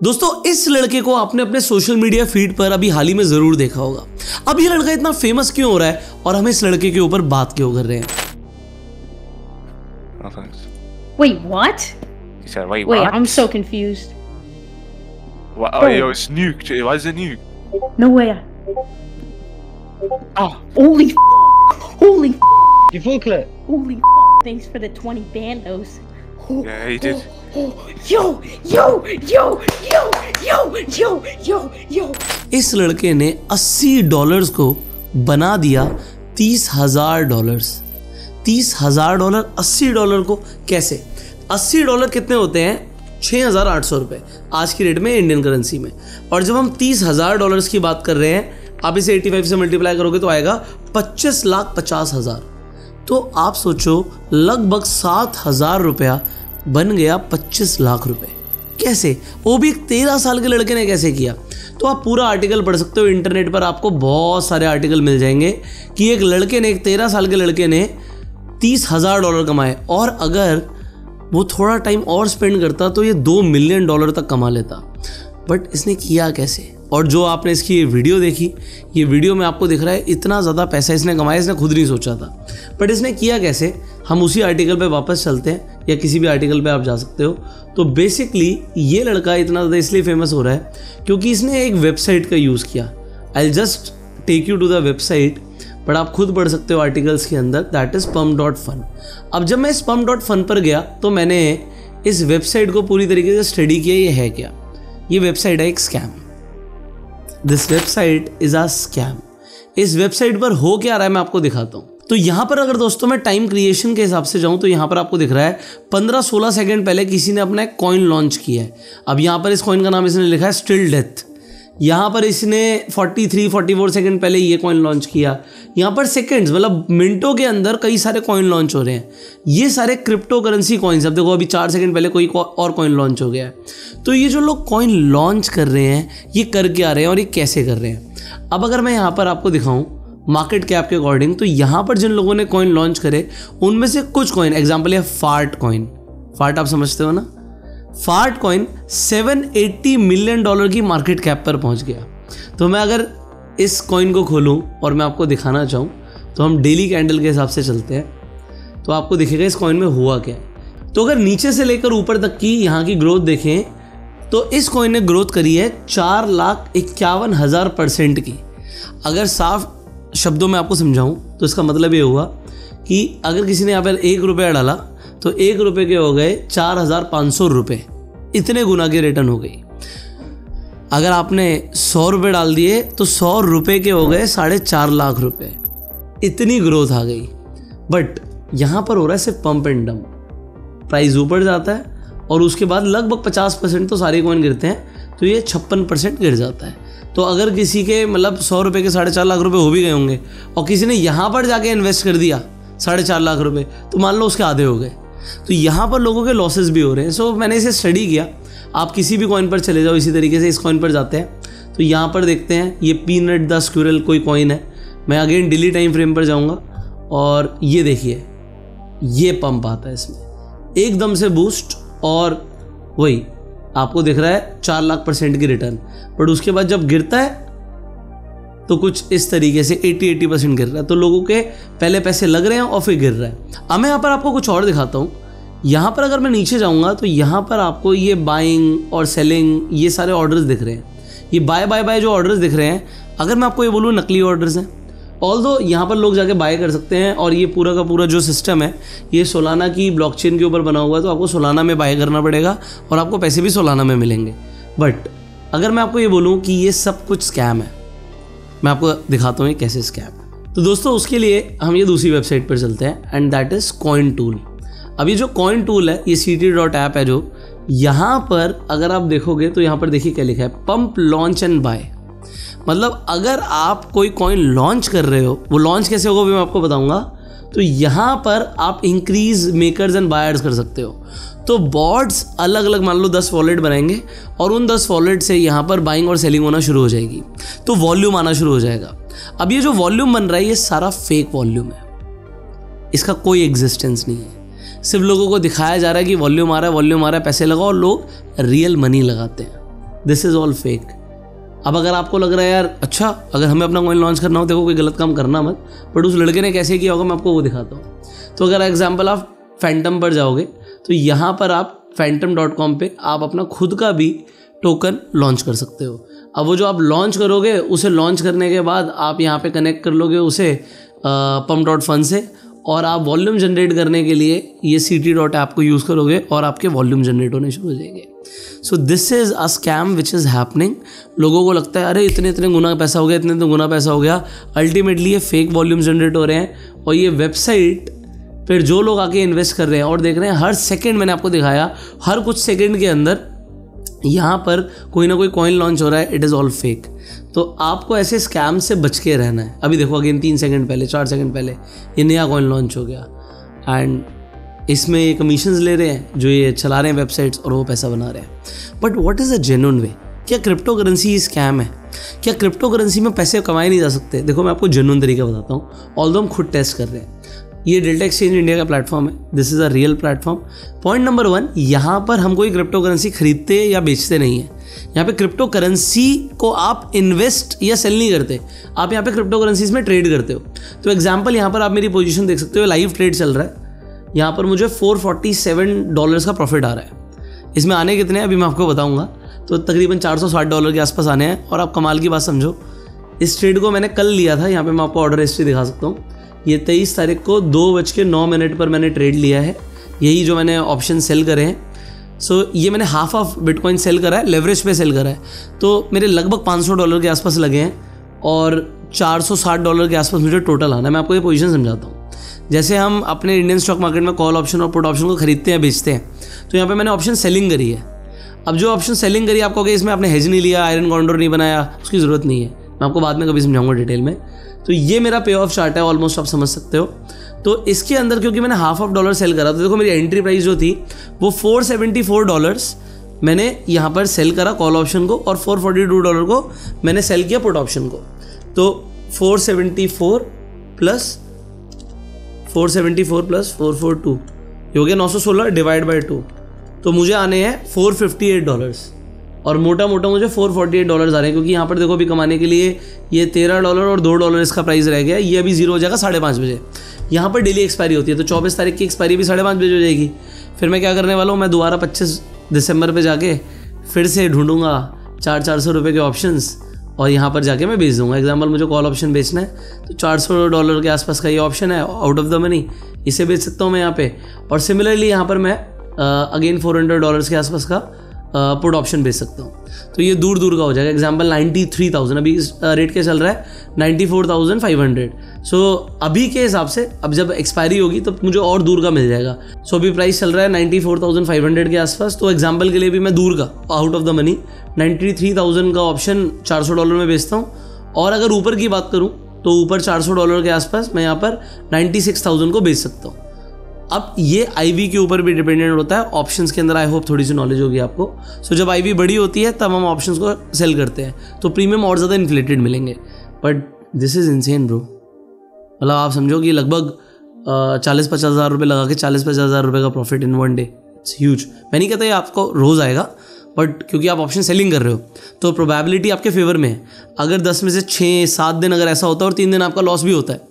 दोस्तों इस लड़के को आपने अपने सोशल मीडिया फीड पर अभी हाल ही में जरूर देखा होगा। अब ये लड़का इतना फेमस क्यों हो रहा है और हम इस लड़के के ऊपर बात क्यों कर रहे हैं? No thanks. Wait, what? He said, wait, Wait, what? I'm so confused. What? Oh, Bro. yo, it's nuked. Why is it nuked? No way. Oh, Holy holy You full clip. holy thanks for the 20 bandos. yeah, he did. Yo, yo, yo, yo, yo, yo, yo, yo. इस लड़के ने $80 को बना दिया $30,000। $30,000 $80 को कैसे? $80 कितने होते हैं? 6,800 रुपये आज की रेट में इंडियन करेंसी में। और जब हम $30,000 की बात कर रहे हैं, आप इसे 85 से मल्टीप्लाई करोगे तो आएगा 25,50,000। तो आप सोचो लगभग 7,000 रुपया बन गया 25 लाख रुपए। कैसे? वो भी एक 13 साल के लड़के ने कैसे किया? तो आप पूरा आर्टिकल पढ़ सकते हो इंटरनेट पर, आपको बहुत सारे आर्टिकल मिल जाएंगे कि एक लड़के ने, एक 13 साल के लड़के ने $30,000 कमाए, और अगर वो थोड़ा टाइम और स्पेंड करता तो ये $2 मिलियन तक कमा लेता। बट इसने किया कैसे? और जो आपने इसकी ये वीडियो देखी, ये वीडियो में आपको दिख रहा है इतना ज़्यादा पैसा इसने कमाया, इसने खुद नहीं सोचा था। बट इसने किया कैसे? हम उसी आर्टिकल पे वापस चलते हैं, या किसी भी आर्टिकल पे आप जा सकते हो। तो बेसिकली ये लड़का इतना ज़्यादा इसलिए फेमस हो रहा है क्योंकि इसने एक वेबसाइट का यूज़ किया। I just take you to the website, but आप खुद पढ़ सकते हो आर्टिकल्स के अंदर, दैट इज़ pump.fun। अब जब मैं इस pump.fun पर गया तो मैंने इस वेबसाइट को पूरी तरीके से स्टडी किया। ये है क्या? ये वेबसाइट है एक scam. This website is a scam. इस वेबसाइट पर हो क्या रहा है मैं आपको दिखाता हूँ। तो यहाँ पर अगर दोस्तों मैं टाइम क्रिएशन के हिसाब से जाऊँ तो यहाँ पर आपको दिख रहा है 15-16 सेकंड पहले किसी ने अपना एक कॉइन लॉन्च किया है। अब यहाँ पर इस कॉइन का नाम इसने लिखा है स्टिल डेथ। यहाँ पर इसने 43-44 सेकंड पहले ये कॉइन लॉन्च किया। यहाँ पर सेकंड्स मतलब मिनटों के अंदर कई सारे कॉइन लॉन्च हो रहे हैं। ये सारे क्रिप्टो करेंसी कॉइन्स। अब देखो अभी 4 सेकंड पहले कोई और कॉइन लॉन्च हो गया है। तो ये जो लोग कॉइन लॉन्च कर रहे हैं ये कर क्या आ रहे हैं और ये कैसे कर रहे हैं? अब अगर मैं यहाँ पर आपको दिखाऊँ मार्केट कैप के अकॉर्डिंग, तो यहाँ पर जिन लोगों ने कॉइन लॉन्च करे उनमें से कुछ कॉइन, एग्जाम्पल है फार्ट कॉइन। फार्ट आप समझते हो ना? फार्ट कॉइन $780 मिलियन की मार्केट कैप पर पहुंच गया। तो मैं अगर इस कॉइन को खोलूं और मैं आपको दिखाना चाहूं तो हम डेली कैंडल के हिसाब से चलते हैं, तो आपको दिखेगा इस कॉइन में हुआ क्या है। तो अगर नीचे से लेकर ऊपर तक की यहाँ की ग्रोथ देखें तो इस कॉइन ने ग्रोथ करी है 4,51,000% की। अगर साफ शब्दों में आपको समझाऊं तो इसका मतलब ये हुआ कि अगर किसी ने यहाँ पर ₹1 डाला तो ₹1 के हो गए 4,500 रुपये। इतने गुना की रिटर्न हो गई। अगर आपने ₹100 डाल दिए तो ₹100 के हो गए 4.5 लाख रुपए। इतनी ग्रोथ आ गई। बट यहाँ पर हो रहा है सिर्फ पंप एंड डंप। प्राइस ऊपर जाता है और उसके बाद लगभग 50% तो सारे कॉइन गिरते हैं, तो ये 56% गिर जाता है। तो अगर किसी के मतलब ₹100 के 4.5 लाख रुपए हो भी गए होंगे और किसी ने यहाँ पर जाके इन्वेस्ट कर दिया 4.5 लाख रुपए, तो मान लो उसके आधे हो गए। तो यहाँ पर लोगों के लॉसेस भी हो रहे हैं। सो मैंने इसे स्टडी किया। आप किसी भी कॉइन पर चले जाओ, इसी तरीके से इस कॉइन पर जाते हैं तो यहाँ पर देखते हैं ये पीनट द स्क्विरल कोई कॉइन है। मैं अगेन डेली टाइम फ्रेम पर जाऊँगा और ये देखिए ये पंप आता है इसमें एकदम से बूस्ट, और वही आपको दिख रहा है 4 लाख% की रिटर्न। बट उसके बाद जब गिरता है तो कुछ इस तरीके से 80% गिर रहा है। तो लोगों के पहले पैसे लग रहे हैं और फिर गिर रहा है। अब मैं यहाँ पर आपको कुछ और दिखाता हूँ। यहाँ पर अगर मैं नीचे जाऊँगा तो यहाँ पर आपको ये बाइंग और सेलिंग ये सारे ऑर्डर्स दिख रहे हैं। ये बाय बाय बाय जो ऑर्डर्स दिख रहे हैं, अगर मैं आपको ये बोलूँ नकली ऑर्डर्स हैं। ऑल्दो यहाँ पर लोग जाके बाय कर सकते हैं और ये पूरा का पूरा जो सिस्टम है ये सोलाना की ब्लॉकचेन के ऊपर बना हुआ है, तो आपको सोलाना में बाय करना पड़ेगा और आपको पैसे भी सोलाना में मिलेंगे। बट अगर मैं आपको ये बोलूँ कि ये सब कुछ स्कैम है, मैं आपको दिखाता हूँ ये कैसे स्कैम है। तो दोस्तों उसके लिए हम ये दूसरी वेबसाइट पर चलते हैं and that is coin tool. अब ये जो कॉइन टूल है ये ct.app है। जो यहाँ पर अगर आप देखोगे तो यहाँ पर देखिए क्या लिखा है, पंप लॉन्च एंड बाय। मतलब अगर आप कोई कॉइन लॉन्च कर रहे हो, वो लॉन्च कैसे होगा भी मैं आपको बताऊंगा। तो यहाँ पर आप इंक्रीज मेकर्स एंड बायर्स कर सकते हो। तो बॉट्स अलग अलग मान लो 10 वॉलेट बनाएंगे और उन 10 वॉलेट से यहाँ पर बाइंग और सेलिंग होना शुरू हो जाएगी, तो वॉल्यूम आना शुरू हो जाएगा। अब ये जो वॉल्यूम बन रहा है ये सारा फेक वॉल्यूम है, इसका कोई एग्जिस्टेंस नहीं है। सिर्फ लोगों को दिखाया जा रहा है कि वॉल्यूम आ रहा है, वॉल्यूम आ रहा है, पैसे लगाओ, और लोग रियल मनी लगाते हैं। This is all fake. अब अगर आपको लग रहा है यार अच्छा अगर हमें अपना कॉइन लॉन्च करना हो देखो कोई गलत काम करना मत, बट उस लड़के ने कैसे किया होगा मैं आपको वो दिखाता हूँ। तो अगर एग्जाम्पल आप फैंटम पर जाओगे तो यहाँ पर आप phantom.com पे आप अपना खुद का भी टोकन लॉन्च कर सकते हो। अब वो जो आप लॉन्च करोगे उसे लॉन्च करने के बाद आप यहाँ पे कनेक्ट कर लोगे उसे pump.fund से, और आप वॉल्यूम जनरेट करने के लिए ये ct.app को यूज़ करोगे और आपके वॉल्यूम जनरेट होने शुरू हो जाएंगे। सो this is a scam which is happening. लोगों को लगता है अरे इतने गुना पैसा हो गया, इतने गुना पैसा हो गया। अल्टीमेटली ये फेक वॉल्यूम जनरेट हो रहे हैं और ये वेबसाइट फिर जो लोग आके इन्वेस्ट कर रहे हैं और देख रहे हैं हर सेकेंड, मैंने आपको दिखाया हर कुछ सेकेंड के अंदर यहाँ पर कोई ना कोई कॉइन लॉन्च हो रहा है। It is all fake. तो आपको ऐसे स्कैम से बच के रहना है। अभी देखो अगेन 3 सेकंड पहले 4 सेकंड पहले ये नया कॉइन लॉन्च हो गया एंड इसमें ये कमीशंस ले रहे हैं जो ये चला रहे हैं वेबसाइट्स और वो पैसा बना रहे हैं। But what is a genuine way? क्या क्रिप्टो करेंसी स्कैम है? क्या क्रिप्टो करेंसी में पैसे कमाए नहीं जा सकते? देखो मैं आपको जेन्युइन तरीका बताता हूँ, ऑल्दो हम खुद टेस्ट कर रहे हैं। ये डेल्टा एक्सचेंज इंडिया का प्लेटफॉर्म है, this is a real platform. Point number 1, यहाँ पर हम कोई क्रिप्टो करेंसी खरीदते या बेचते नहीं है। यहाँ पे क्रिप्टो करेंसी को आप इन्वेस्ट या सेल नहीं करते, आप यहाँ पे क्रिप्टो करेंसीज में ट्रेड करते हो। तो एग्जांपल यहाँ पर आप मेरी पोजीशन देख सकते हो, लाइव ट्रेड चल रहा है। यहाँ पर मुझे $447 का प्रॉफिट आ रहा है। इसमें आने कितने हैं अभी मैं आपको बताऊँगा। तो तकरीबन $460 के आसपास आने हैं। और आप कमाल की बात समझो, इस ट्रेड को मैंने कल लिया था। यहाँ पर मैं आपको ऑर्डर हिस्ट्री दिखा सकता हूँ। ये 23 तारीख को 2:09 पर मैंने ट्रेड लिया है। यही जो मैंने ऑप्शन सेल करे हैं। सो ये मैंने हाफ ऑफ बिटकॉइन सेल करा है, लेवरेज पे सेल करा है। तो मेरे लगभग $500 के आसपास लगे हैं और $460 के आसपास मुझे टोटल आना है। मैं आपको ये पोजीशन समझाता हूँ। जैसे हम अपने इंडियन स्टॉक मार्केट में कॉल ऑप्शन और पुट ऑप्शन को खरीदते हैं बेचते हैं, तो यहाँ पे मैंने ऑप्शन सेलिंग करी है। अब जो ऑप्शन सेलिंग करी आप कहोगे इसमें आपने हेज नहीं लिया, आयरन कॉन्डोर नहीं बनाया, उसकी ज़रूरत नहीं है। मैं आपको बाद में कभी समझाऊंगा डिटेल में। तो ये मेरा पे ऑफ चार्ट है, ऑलमोस्ट आप समझ सकते हो। तो इसके अंदर क्योंकि मैंने हाफ ऑफ डॉलर सेल करा, तो देखो मेरी एंट्री प्राइस जो थी वो $474 मैंने यहाँ पर सेल करा कॉल ऑप्शन को, और $442 को मैंने सेल किया पुट ऑप्शन को। तो 474 प्लस 442 ये हो गया 916 डिवाइड बाई 2, तो मुझे आने हैं $458 और मोटा मोटा मुझे $448 आ रहे हैं। क्योंकि यहाँ पर देखो अभी कमाने के लिए ये $13 और $2 इसका प्राइस रह गया। ये अभी जीरो हो जाएगा 5:30 बजे। यहाँ पर डेली एक्सपायरी होती है, तो 24 तारीख की एक्सपायरी भी 5:30 बजे हो जाएगी। फिर मैं क्या करने वाला हूँ, मैं दोबारा 25 दिसंबर पे जाके फिर से ढूंढूंगा 400 रुपये के ऑप्शंस और यहाँ पर जाके मैं बेच दूंगा। एग्जाम्पल मुझे कॉल ऑप्शन बेचना है तो $400 के आसपास का ये ऑप्शन है, आउट ऑफ द मनी इसे बेच सकता हूँ मैं यहाँ पे। और सिमिलरली यहाँ पर मैं अगेन $400 के आसपास का पुट ऑप्शन बेच सकता हूँ। तो ये दूर दूर का हो जाएगा। एग्जाम्पल 93,000 अभी इस रेट के चल रहा है 94,500। सो अभी के हिसाब से अब जब एक्सपायरी होगी तो मुझे और दूर का मिल जाएगा। सो अभी प्राइस चल रहा है 94,500 के आसपास। तो एग्जाम्पल के लिए भी मैं दूर का आउट ऑफ द मनी 93,000 का ऑप्शन $400 में बेचता हूँ। और अगर ऊपर की बात करूँ तो ऊपर $400 के आसपास मैं यहाँ पर 96,000 को बेच सकता हूँ। अब ये आईवी के ऊपर भी डिपेंडेंट होता है। ऑप्शंस के अंदर आई होप थोड़ी सी नॉलेज होगी आपको। सो जब आईवी बड़ी होती है तब हम ऑप्शंस को सेल करते हैं तो प्रीमियम और ज़्यादा इन्फ्लेटेड मिलेंगे। But this is insane bro. मतलब आप समझो कि लगभग 40-50 हज़ार रुपये लगा के 40-50 हज़ार रुपये का profit in one day, it's huge. मैं नहीं कहता ये आपको रोज़ आएगा, बट क्योंकि आप ऑप्शन सेलिंग कर रहे हो तो प्रोबेबिलिटी आपके फेवर में है। अगर 10 में से 6-7 दिन अगर ऐसा होता है और 3 दिन आपका लॉस भी होता है,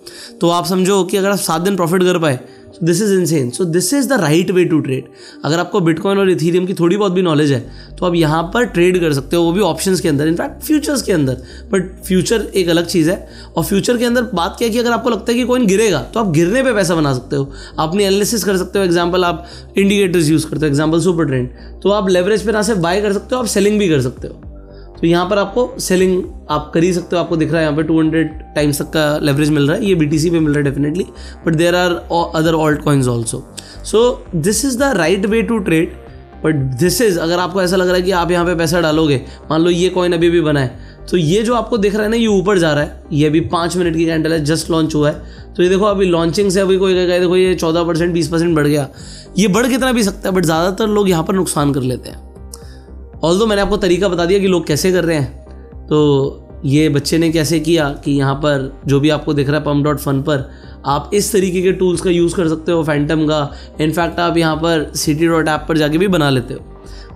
तो आप समझो कि अगर आप 7 दिन प्रॉफिट कर पाए, this is insane. So this is the right way to trade. अगर आपको बिटकॉइन और इथीरियम की थोड़ी बहुत भी नॉलेज है तो आप यहाँ पर ट्रेड कर सकते हो, वो भी ऑप्शंस के अंदर, इनफैक्ट फ्यूचर्स के अंदर। बट फ्यूचर एक अलग चीज़ है। और फ्यूचर के अंदर बात क्या है कि अगर आपको लगता है कि कॉइन गिरेगा तो आप गिरने पे पैसा बना सकते हो, अपनी एनालिसिस कर सकते हो। एग्जाम्पल आप इंडिकेटर्स यूज़ करते हो, एग्जाम्पल सुपर ट्रेंड, तो आप लेवरेज पे ना सिर्फ बाय कर सकते हो, आप सेलिंग भी कर सकते हो। तो यहाँ पर आपको सेलिंग आप कर ही सकते हो। आपको दिख रहा है यहाँ पे 200 टाइम्स तक का लेवरेज मिल रहा है। ये BTC पे मिल रहा है definitely, but there are other alt coins also. So this is the right way to trade. But this is, अगर आपको ऐसा लग रहा है कि आप यहाँ पे पैसा डालोगे, मान लो ये कॉइन अभी भी बना है, तो ये जो आपको दिख रहा है ना, ये ऊपर जा रहा है। ये अभी 5 मिनट की कैंडल है, जस्ट लॉन्च हुआ है। तो ये देखो अभी लॉन्चिंग से अभी कोई कहेगा देखो ये 14% 20% बढ़ गया। ये बढ़ कितना भी सकता है, बट ज़्यादातर लोग यहाँ पर नुकसान कर लेते हैं। ऑल्दो मैंने आपको तरीका बता दिया कि लोग कैसे कर रहे हैं। तो ये बच्चे ने कैसे किया कि यहाँ पर जो भी आपको दिख रहा है pump.fund पर आप इस तरीके के टूल्स का यूज़ कर सकते हो, फैंटम का। इनफैक्ट आप यहाँ पर ct.app पर जाके भी बना लेते हो।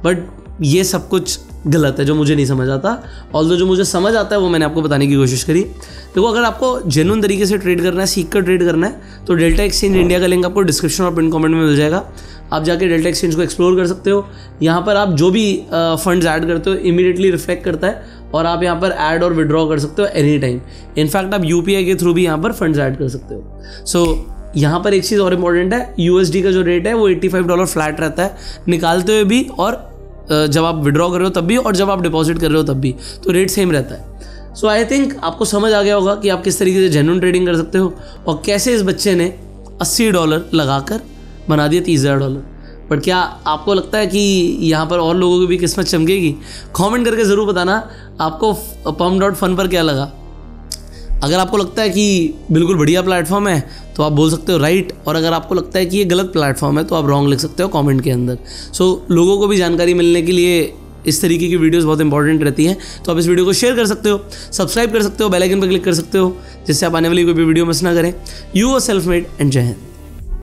बट ये सब कुछ गलत है, जो मुझे नहीं समझ आता। ऑल्दो जो मुझे समझ आता है वो मैंने आपको बताने की कोशिश करी। देखो, अगर आपको जेन्युइन तरीके से ट्रेड करना है, सीख कर ट्रेड करना है, तो डेल्टा एक्सचेंज इंडिया का लिंक आपको डिस्क्रिप्शन और पिन कमेंट में मिल जाएगा। आप जाके डेल्टा एक्सचेंज को एक्सप्लोर कर सकते हो। यहाँ पर आप जो भी फंड्स ऐड करते हो इमीडिएटली रिफ्लेक्ट करता है और आप यहाँ पर ऐड और विड्रॉ कर सकते हो एनी टाइम। इनफैक्ट आप यूपीआई के थ्रू भी यहाँ पर फंड्स ऐड कर सकते हो। सो यहाँ पर एक चीज़ और इम्पॉर्टेंट है, यूएसडी का जो रेट है वो $85 फ्लैट रहता है निकालते हुए भी, और जब आप विड्रॉ कर रहे हो तब भी, और जब आप डिपॉजिट कर रहे हो तब भी, तो रेट सेम रहता है। सो आई थिंक आपको समझ आ गया होगा कि आप किस तरीके से जेन्युइन ट्रेडिंग कर सकते हो और कैसे इस बच्चे ने $80 लगाकर बना दिया $30,000। बट क्या आपको लगता है कि यहाँ पर और लोगों की भी किस्मत चमकेगी? कमेंट करके ज़रूर बताना आपको pump.fun पर क्या लगा। अगर आपको लगता है कि बिल्कुल बढ़िया प्लेटफॉर्म है तो आप बोल सकते हो राइट, और अगर आपको लगता है कि ये गलत प्लेटफॉर्म है तो आप रॉन्ग लिख सकते हो कमेंट के अंदर। सो लोगों को भी जानकारी मिलने के लिए इस तरीके की वीडियोस बहुत इंपॉर्टेंट रहती हैं, तो आप इस वीडियो को शेयर कर सकते हो, सब्सक्राइब कर सकते हो, बेल आइकन पर क्लिक कर सकते हो, जिससे आप आने वाली कोई भी वीडियो मिस ना करें। You are self made and जय हिंद।